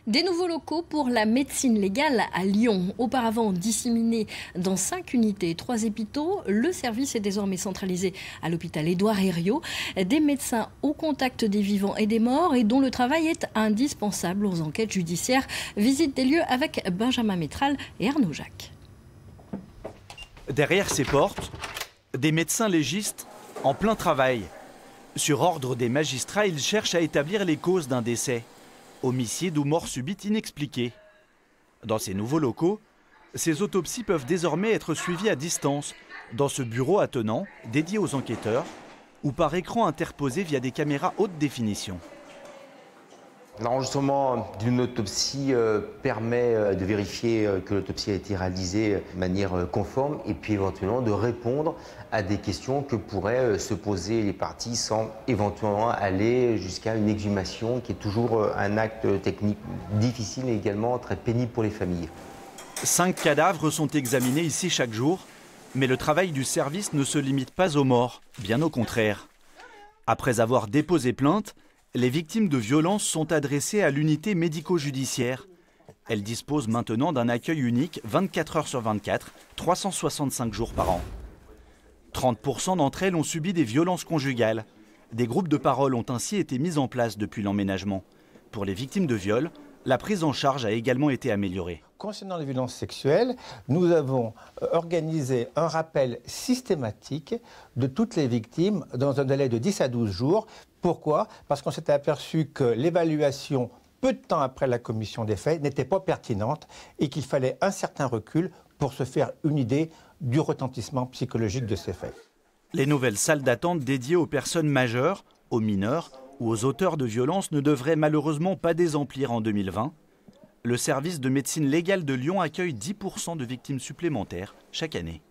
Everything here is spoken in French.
Des nouveaux locaux pour la médecine légale à Lyon. Auparavant disséminés dans 5 unités et 3 hôpitaux, le service est désormais centralisé à l'hôpital Édouard Herriot. Des médecins au contact des vivants et des morts et dont le travail est indispensable aux enquêtes judiciaires. Visite des lieux avec Benjamin Métral et Arnaud Jacques. Derrière ces portes, des médecins légistes en plein travail. Sur ordre des magistrats, ils cherchent à établir les causes d'un décès. Homicide ou mort subite inexpliquée. Dans ces nouveaux locaux, ces autopsies peuvent désormais être suivies à distance, dans ce bureau attenant dédié aux enquêteurs, ou par écran interposé via des caméras haute définition. L'enregistrement d'une autopsie permet de vérifier que l'autopsie a été réalisée de manière conforme et puis éventuellement de répondre à des questions que pourraient se poser les parties sans éventuellement aller jusqu'à une exhumation qui est toujours un acte technique difficile et également très pénible pour les familles. 5 cadavres sont examinés ici chaque jour, mais le travail du service ne se limite pas aux morts, bien au contraire. Après avoir déposé plainte, les victimes de violences sont adressées à l'unité médico-judiciaire. Elle dispose maintenant d'un accueil unique 24 heures sur 24, 365 jours par an. 30% d'entre elles ont subi des violences conjugales. Des groupes de parole ont ainsi été mis en place depuis l'emménagement. Pour les victimes de viol, la prise en charge a également été améliorée. Concernant les violences sexuelles, nous avons organisé un rappel systématique de toutes les victimes dans un délai de 10 à 12 jours. Pourquoi? Parce qu'on s'était aperçu que l'évaluation, peu de temps après la commission des faits, n'était pas pertinente et qu'il fallait un certain recul pour se faire une idée du retentissement psychologique de ces faits. Les nouvelles salles d'attente dédiées aux personnes majeures, aux mineurs ou aux auteurs de violences ne devraient malheureusement pas désemplir en 2020. Le service de médecine légale de Lyon accueille 10% de victimes supplémentaires chaque année.